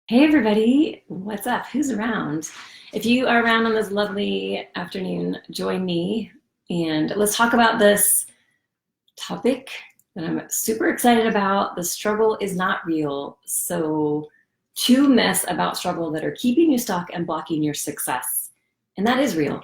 Hey everybody, what's up? Who's around? If you are around on this lovely afternoon, join me and let's talk about this topic that I'm super excited about. The struggle is not real. So, two myths about struggle that are keeping you stuck and blocking your success. And that is real.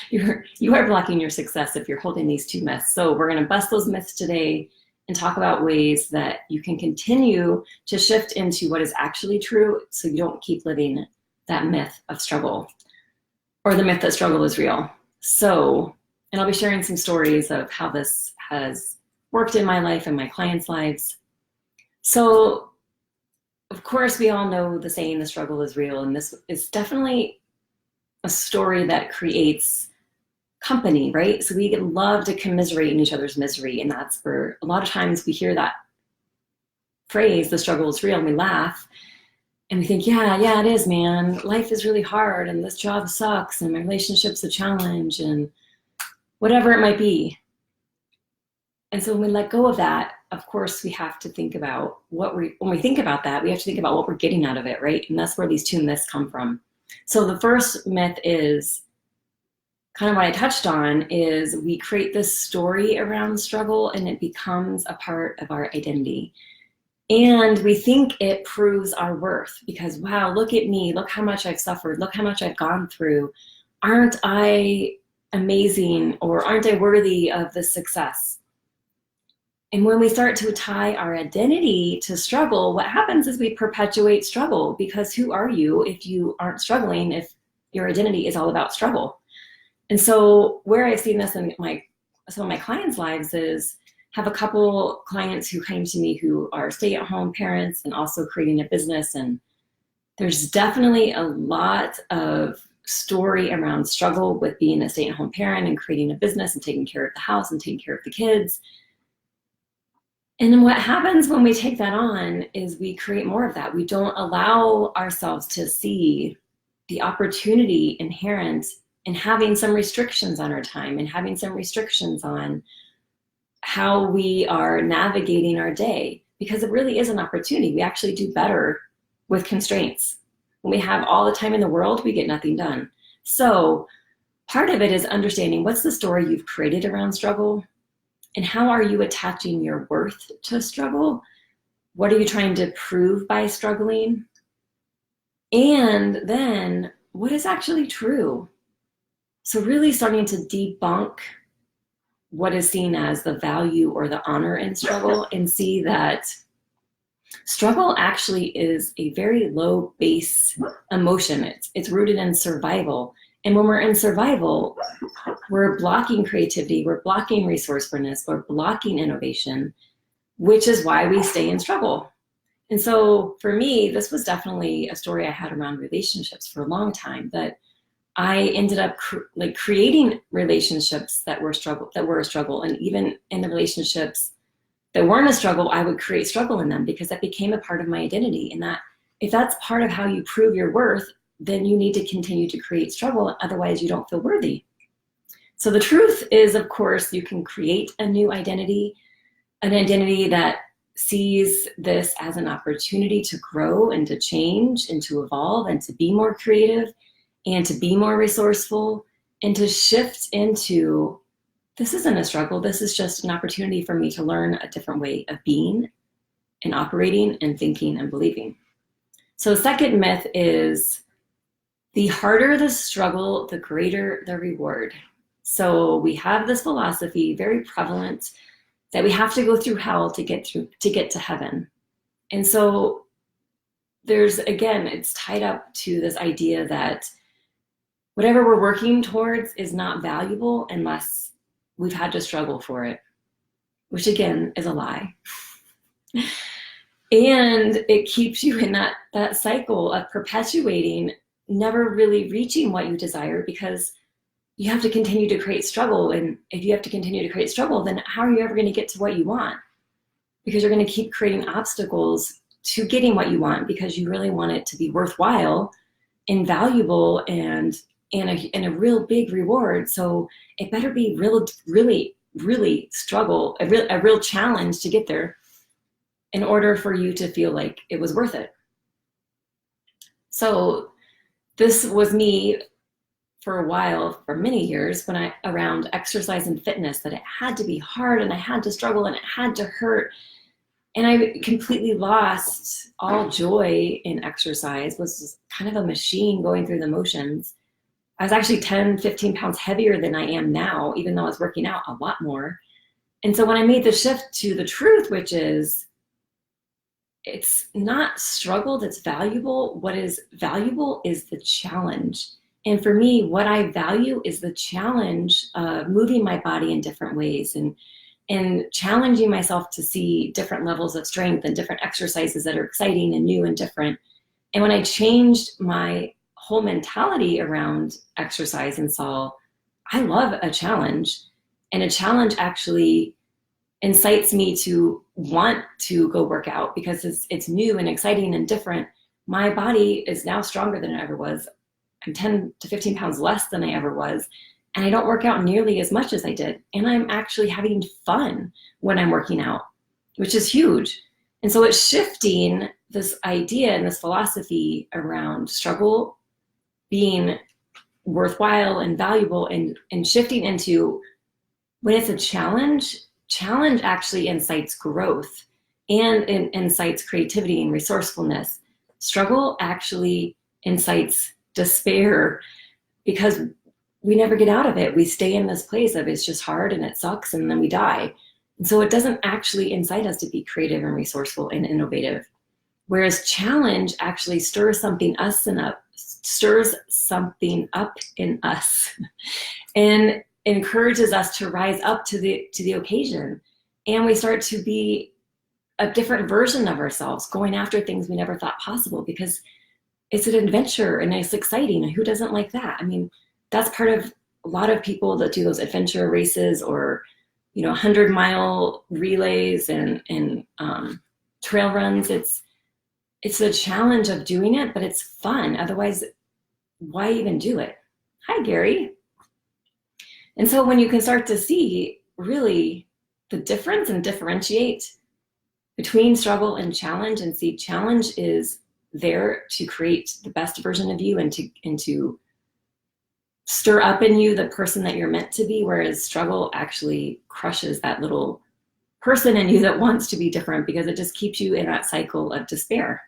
You are blocking your success if you're holding these two myths. So, we're going to bust those myths today and talk about ways that you can continue to shift into what is actually true so you don't keep living that myth of struggle or the myth that struggle is real. So, and I'll be sharing some stories of how this has worked in my life and my clients' lives. So, of course, we all know the saying, the struggle is real, and this is definitely a story that creates company, right? So we love to commiserate in each other's misery. And that's where a lot of times we hear that phrase, the struggle is real, and we laugh and we think, yeah, it is, man. Life is really hard and this job sucks and my relationship's a challenge and whatever it might be. And so when we let go of that, of course, we have to think about when we think about that, we have to think about what we're getting out of it, right? And that's where these two myths come from. So the first myth is kind of what I touched on is we create this story around struggle and it becomes a part of our identity. And we think it proves our worth because, wow, look at me. Look how much I've suffered. Look how much I've gone through. Aren't I amazing or aren't I worthy of this success? And when we start to tie our identity to struggle, what happens is we perpetuate struggle because who are you if you aren't struggling, if your identity is all about struggle? And so where I've seen this in some of my clients' lives is have a couple clients who came to me who are stay-at-home parents and also creating a business. And there's definitely a lot of story around struggle with being a stay-at-home parent and creating a business and taking care of the house and taking care of the kids. And then what happens when we take that on is we create more of that. We don't allow ourselves to see the opportunity inherent and having some restrictions on our time and having some restrictions on how we are navigating our day, because it really is an opportunity. We actually do better with constraints. When we have all the time in the world, we get nothing done. So part of it is understanding what's the story you've created around struggle and how are you attaching your worth to struggle? What are you trying to prove by struggling? And then what is actually true? So really starting to debunk what is seen as the value or the honor in struggle and see that struggle actually is a very low base emotion. It's rooted in survival. And when we're in survival, we're blocking creativity, we're blocking resourcefulness, we're blocking innovation, which is why we stay in struggle. And so for me, this was definitely a story I had around relationships for a long time, that I ended up creating relationships that were a struggle. And even in the relationships that weren't a struggle, I would create struggle in them because that became a part of my identity. And that if that's part of how you prove your worth, then you need to continue to create struggle. Otherwise, you don't feel worthy. So the truth is, of course, you can create a new identity, an identity that sees this as an opportunity to grow and to change and to evolve and to be more creative and to be more resourceful and to shift into, this isn't a struggle, this is just an opportunity for me to learn a different way of being and operating and thinking and believing. So the second myth is the harder the struggle, the greater the reward. So we have this philosophy, very prevalent, that we have to go through hell to get to heaven. And so there's, again, it's tied up to this idea that whatever we're working towards is not valuable unless we've had to struggle for it, which again is a lie. And it keeps you in that cycle of perpetuating, never really reaching what you desire because you have to continue to create struggle. And if you have to continue to create struggle, then how are you ever going to get to what you want? Because you're going to keep creating obstacles to getting what you want because you really want it to be worthwhile and valuable and a real big reward. So it better be really struggle, a real challenge to get there in order for you to feel like it was worth it. So this was me for a while, for many years, around exercise and fitness, that it had to be hard and I had to struggle and it had to hurt. And I completely lost all joy in exercise, was just kind of a machine going through the motions. I was actually 10, 15 pounds heavier than I am now, even though I was working out a lot more. And so when I made the shift to the truth, which is, it's not struggle that's valuable. What is valuable is the challenge. And for me, what I value is the challenge of moving my body in different ways and challenging myself to see different levels of strength and different exercises that are exciting and new and different. And when I changed my whole mentality around exercise and saw, I love a challenge, and a challenge actually incites me to want to go work out because it's new and exciting and different. My body is now stronger than it ever was. I'm 10 to 15 pounds less than I ever was. And I don't work out nearly as much as I did. And I'm actually having fun when I'm working out, which is huge. And so it's shifting this idea and this philosophy around struggle being worthwhile and valuable, and shifting into, when it's a challenge actually incites growth and incites creativity and resourcefulness. Struggle actually incites despair because we never get out of it. We stay in this place of it's just hard and it sucks and then we die. And so it doesn't actually incite us to be creative and resourceful and innovative. Whereas challenge actually stirs something up in us and encourages us to rise up to the occasion. And we start to be a different version of ourselves, going after things we never thought possible, because it's an adventure and it's exciting. And who doesn't like that? I mean, that's part of a lot of people that do those adventure races or, 100-mile relays and trail runs. It's the challenge of doing it, but it's fun. Otherwise, why even do it? Hi, Gary. And so when you can start to see really the difference and differentiate between struggle and challenge, and see challenge is there to create the best version of you and to stir up in you the person that you're meant to be, whereas struggle actually crushes that little person in you that wants to be different, because it just keeps you in that cycle of despair.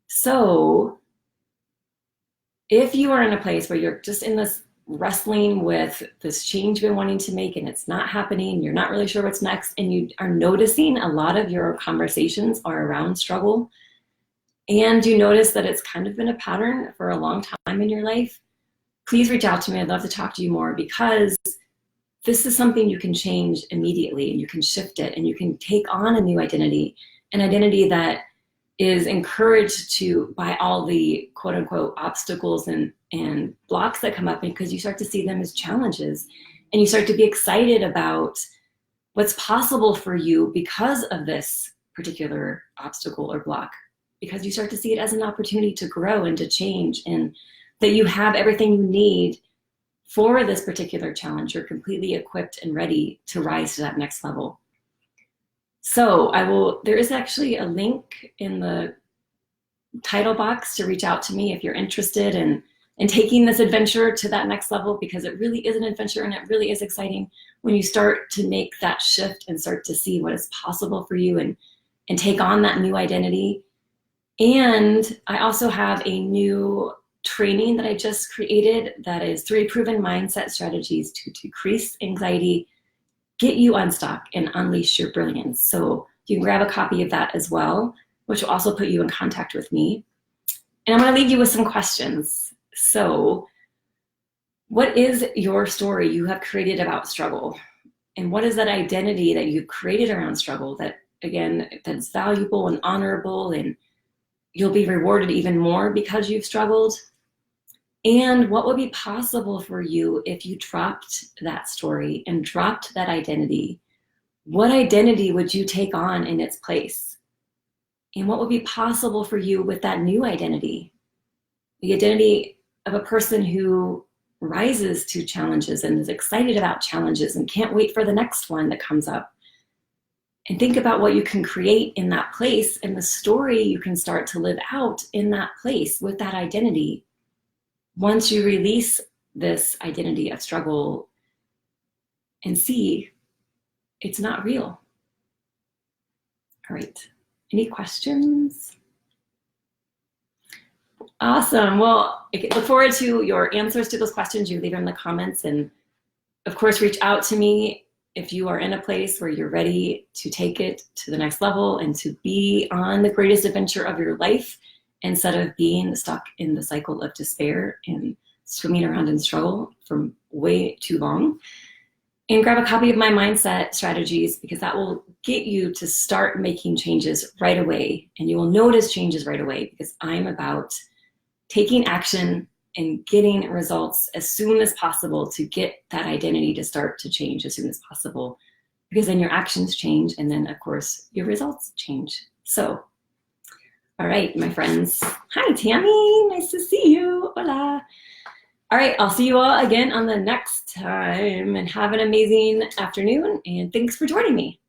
So if you are in a place where you're just in this wrestling with this change you've been wanting to make and it's not happening, you're not really sure what's next, and you are noticing a lot of your conversations are around struggle, and you notice that it's kind of been a pattern for a long time in your life, please reach out to me. I'd love to talk to you more, because this is something you can change immediately, and you can shift it, and you can take on a new identity, an identity that is encouraged by all the quote unquote obstacles and blocks that come up, because you start to see them as challenges, and you start to be excited about what's possible for you because of this particular obstacle or block, because you start to see it as an opportunity to grow and to change, and that you have everything you need for this particular challenge. You're completely equipped and ready to rise to that next level. So there is actually a link in the title box to reach out to me if you're interested in taking this adventure to that next level, because it really is an adventure and it really is exciting when you start to make that shift and start to see what is possible for you and take on that new identity. And I also have a new training that I just created that is 3 proven mindset strategies to decrease anxiety, get you unstuck, and unleash your brilliance. So you can grab a copy of that as well, which will also put you in contact with me. And I'm going to leave you with some questions. So what is your story you have created about struggle? And what is that identity that you've created around struggle that, again, that's valuable and honorable, and you'll be rewarded even more because you've struggled? And what would be possible for you if you dropped that story and dropped that identity? What identity would you take on in its place? And what would be possible for you with that new identity? The identity of a person who rises to challenges and is excited about challenges and can't wait for the next one that comes up. And think about what you can create in that place and the story you can start to live out in that place with that identity. Once you release this identity of struggle and see it's not real. All right, any questions? Awesome. Well, I look forward to your answers to those questions. You leave them in the comments, and of course, reach out to me if you are in a place where you're ready to take it to the next level and to be on the greatest adventure of your life instead of being stuck in the cycle of despair and swimming around in struggle for way too long. And grab a copy of my mindset strategies, because that will get you to start making changes right away. And you will notice changes right away, because I'm about taking action and getting results as soon as possible to get that identity to start to change as soon as possible, because then your actions change, and then of course your results change. So, all right, my friends. Hi, Tammy, nice to see you. Hola. All right, I'll see you all again on the next time, and have an amazing afternoon, and thanks for joining me.